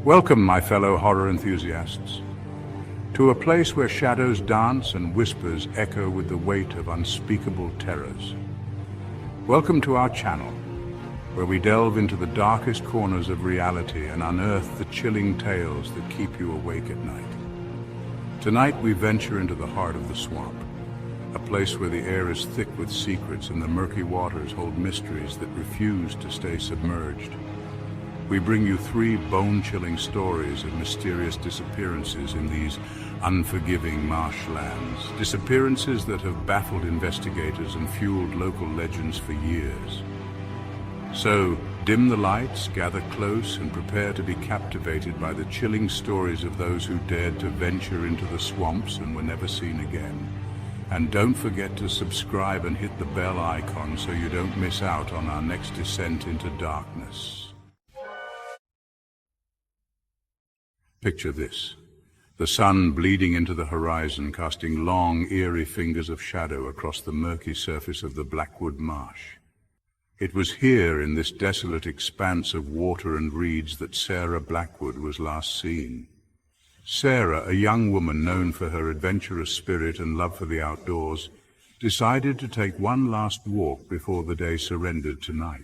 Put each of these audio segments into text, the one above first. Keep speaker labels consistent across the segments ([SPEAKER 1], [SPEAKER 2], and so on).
[SPEAKER 1] Welcome, my fellow horror enthusiasts, to a place where shadows dance and whispers echo with the weight of unspeakable terrors. Welcome to our channel, where we delve into the darkest corners of reality and unearth the chilling tales that keep you awake at night. Tonight we venture into the heart of the swamp, a place where the air is thick with secrets and the murky waters hold mysteries that refuse to stay submerged. We bring you 3 bone-chilling stories of mysterious disappearances in these unforgiving marshlands. Disappearances that have baffled investigators and fueled local legends for years. So, dim the lights, gather close, and prepare to be captivated by the chilling stories of those who dared to venture into the swamps and were never seen again. And don't forget to subscribe and hit the bell icon so you don't miss out on our next descent into darkness. Picture this: the sun bleeding into the horizon, casting long, eerie fingers of shadow across the murky surface of the Blackwood Marsh. It was here, in this desolate expanse of water and reeds, that Sarah Blackwood was last seen. Sarah, a young woman known for her adventurous spirit and love for the outdoors, decided to take one last walk before the day surrendered to night.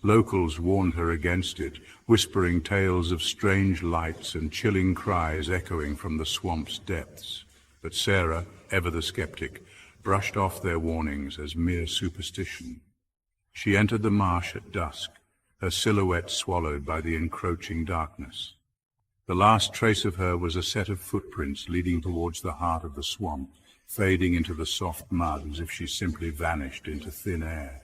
[SPEAKER 1] Locals warned her against it, whispering tales of strange lights and chilling cries echoing from the swamp's depths. But Sarah, ever the skeptic, brushed off their warnings as mere superstition. She entered the marsh at dusk, her silhouette swallowed by the encroaching darkness. The last trace of her was a set of footprints leading towards the heart of the swamp, fading into the soft mud as if she simply vanished into thin air.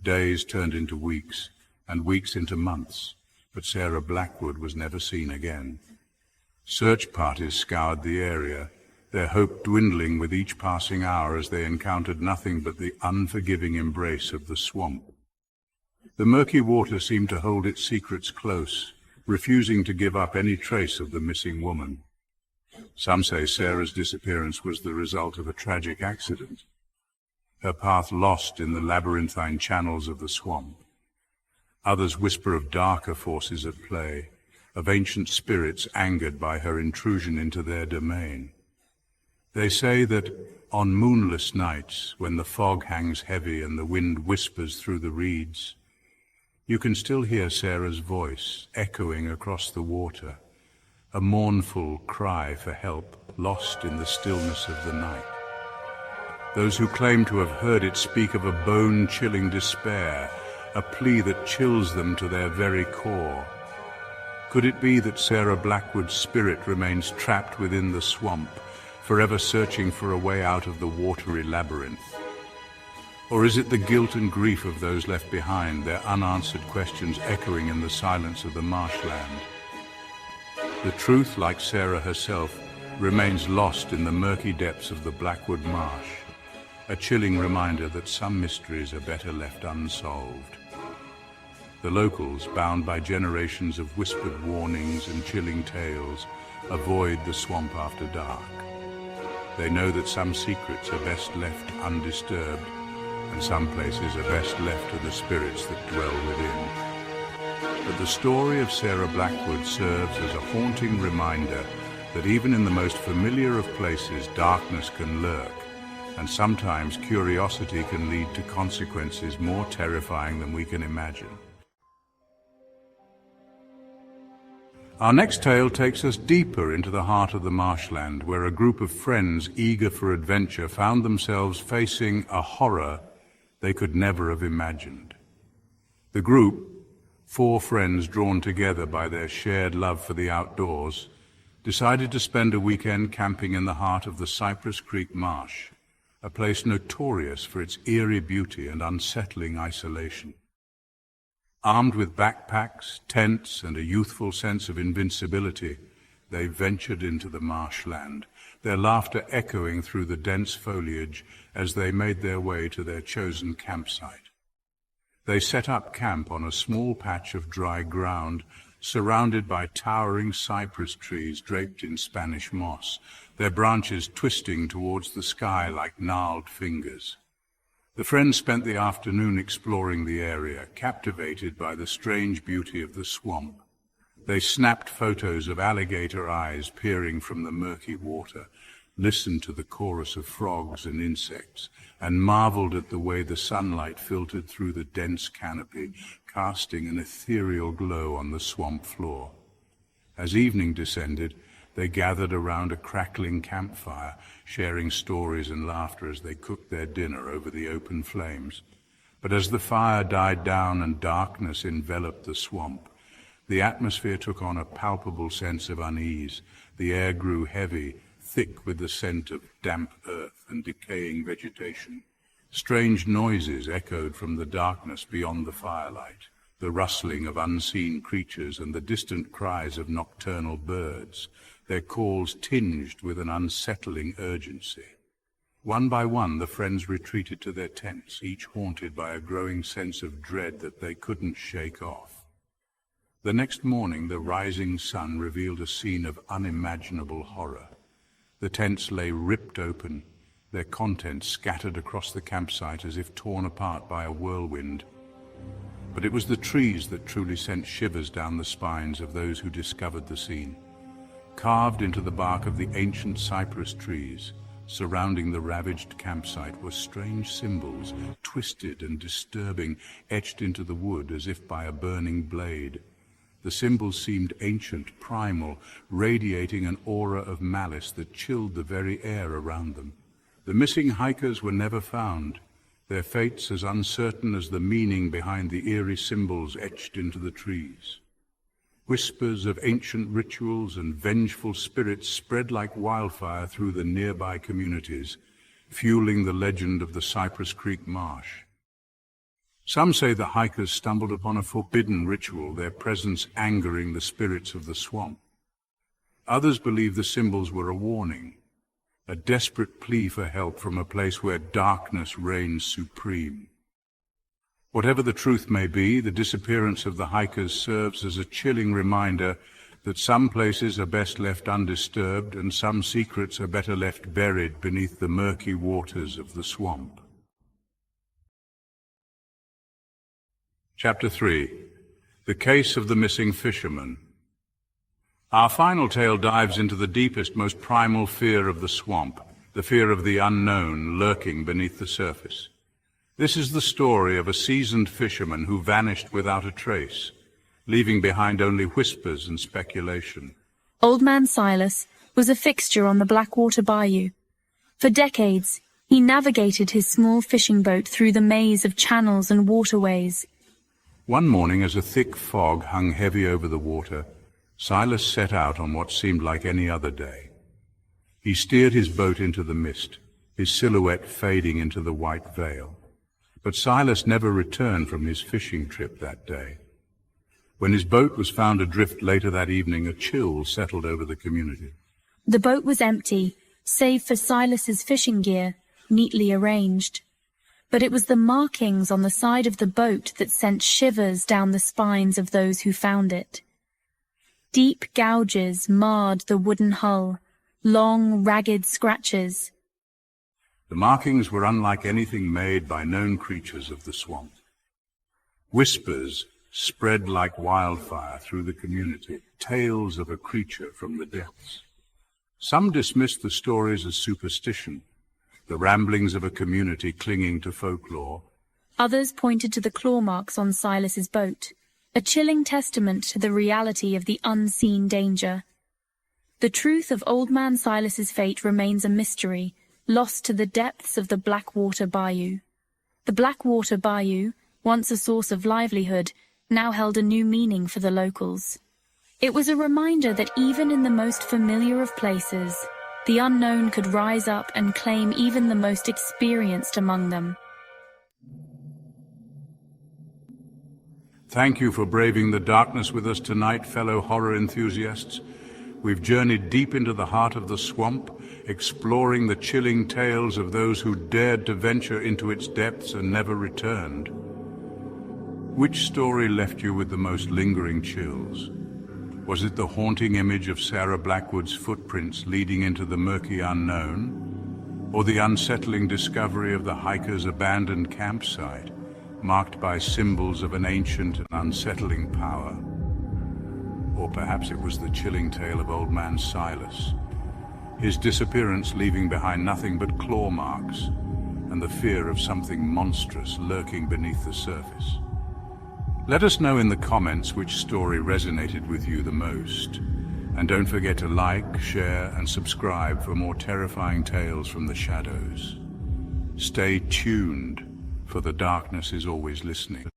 [SPEAKER 1] Days turned into weeks, and weeks into months, but Sarah Blackwood was never seen again. Search parties scoured the area, their hope dwindling with each passing hour as they encountered nothing but the unforgiving embrace of the swamp. The murky water seemed to hold its secrets close, refusing to give up any trace of the missing woman. Some say Sarah's disappearance was the result of a tragic accident, her path lost in the labyrinthine channels of the swamp. Others whisper of darker forces at play, of ancient spirits angered by her intrusion into their domain. They say that on moonless nights, when the fog hangs heavy and the wind whispers through the reeds, you can still hear Sarah's voice echoing across the water, a mournful cry for help lost in the stillness of the night. Those who claim to have heard it speak of a bone-chilling despair, a plea that chills them to their very core. Could it be that Sarah Blackwood's spirit remains trapped within the swamp, forever searching for a way out of the watery labyrinth? Or is it the guilt and grief of those left behind, their unanswered questions echoing in the silence of the marshland? The truth, like Sarah herself, remains lost in the murky depths of the Blackwood Marsh, a chilling reminder that some mysteries are better left unsolved. The locals, bound by generations of whispered warnings and chilling tales, avoid the swamp after dark. They know that some secrets are best left undisturbed, and some places are best left to the spirits that dwell within. But the story of Sarah Blackwood serves as a haunting reminder that even in the most familiar of places, darkness can lurk, and sometimes curiosity can lead to consequences more terrifying than we can imagine. Our next tale takes us deeper into the heart of the marshland, where a group of friends eager for adventure found themselves facing a horror they could never have imagined. The group, 4 friends drawn together by their shared love for the outdoors, decided to spend a weekend camping in the heart of the Cypress Creek Marsh, a place notorious for its eerie beauty and unsettling isolation. Armed with backpacks, tents, and a youthful sense of invincibility, they ventured into the marshland, their laughter echoing through the dense foliage as they made their way to their chosen campsite. They set up camp on a small patch of dry ground, surrounded by towering cypress trees draped in Spanish moss, their branches twisting towards the sky like gnarled fingers. The friends spent the afternoon exploring the area, captivated by the strange beauty of the swamp. They snapped photos of alligator eyes peering from the murky water, listened to the chorus of frogs and insects, and marveled at the way the sunlight filtered through the dense canopy, casting an ethereal glow on the swamp floor. As evening descended, they gathered around a crackling campfire, sharing stories and laughter as they cooked their dinner over the open flames. But as the fire died down and darkness enveloped the swamp, the atmosphere took on a palpable sense of unease. The air grew heavy, thick with the scent of damp earth and decaying vegetation. Strange noises echoed from the darkness beyond the firelight, the rustling of unseen creatures and the distant cries of nocturnal birds, their calls tinged with an unsettling urgency. One by one, the friends retreated to their tents, each haunted by a growing sense of dread that they couldn't shake off. The next morning, the rising sun revealed a scene of unimaginable horror. The tents lay ripped open, their contents scattered across the campsite as if torn apart by a whirlwind. But it was the trees that truly sent shivers down the spines of those who discovered the scene. Carved into the bark of the ancient cypress trees surrounding the ravaged campsite were strange symbols, twisted and disturbing, etched into the wood as if by a burning blade. The symbols seemed ancient, primal, radiating an aura of malice that chilled the very air around them. The missing hikers were never found, their fates as uncertain as the meaning behind the eerie symbols etched into the trees. Whispers of ancient rituals and vengeful spirits spread like wildfire through the nearby communities, fueling the legend of the Cypress Creek Marsh. Some say the hikers stumbled upon a forbidden ritual, their presence angering the spirits of the swamp. Others believe the symbols were a warning, a desperate plea for help from a place where darkness reigns supreme. Whatever the truth may be, the disappearance of the hikers serves as a chilling reminder that some places are best left undisturbed and some secrets are better left buried beneath the murky waters of the swamp. Chapter 3. The Case of the Missing Fisherman. Our final tale dives into the deepest, most primal fear of the swamp, the fear of the unknown lurking beneath the surface. This is the story of a seasoned fisherman who vanished without a trace, leaving behind only whispers and speculation.
[SPEAKER 2] Old Man Silas was a fixture on the Blackwater Bayou. For decades, he navigated his small fishing boat through the maze of channels and waterways.
[SPEAKER 1] One morning, as a thick fog hung heavy over the water, Silas set out on what seemed like any other day. He steered his boat into the mist, his silhouette fading into the white veil. But Silas never returned from his fishing trip that day. When his boat was found adrift later that evening, a chill settled over the community.
[SPEAKER 2] The boat was empty, save for Silas's fishing gear, neatly arranged. But it was the markings on the side of the boat that sent shivers down the spines of those who found it. Deep gouges marred the wooden hull, long, ragged scratches.
[SPEAKER 1] The markings were unlike anything made by known creatures of the swamp. Whispers spread like wildfire through the community, tales of a creature from the depths. Some dismissed the stories as superstition, the ramblings of a community clinging to folklore.
[SPEAKER 2] Others pointed to the claw marks on Silas's boat, a chilling testament to the reality of the unseen danger. The truth of Old Man Silas's fate remains a mystery, lost to the depths of the Blackwater Bayou. The Blackwater Bayou, once a source of livelihood, now held a new meaning for the locals. It was a reminder that even in the most familiar of places, the unknown could rise up and claim even the most experienced among them.
[SPEAKER 1] Thank you for braving the darkness with us tonight, fellow horror enthusiasts. We've journeyed deep into the heart of the swamp, exploring the chilling tales of those who dared to venture into its depths and never returned. Which story left you with the most lingering chills? Was it the haunting image of Sarah Blackwood's footprints leading into the murky unknown? Or the unsettling discovery of the hiker's abandoned campsite, marked by symbols of an ancient and unsettling power? Or perhaps it was the chilling tale of old man Silas. His disappearance leaving behind nothing but claw marks and the fear of something monstrous lurking beneath the surface. Let us know in the comments which story resonated with you the most. And don't forget to like, share, and subscribe for more terrifying tales from the shadows. Stay tuned, for the darkness is always listening.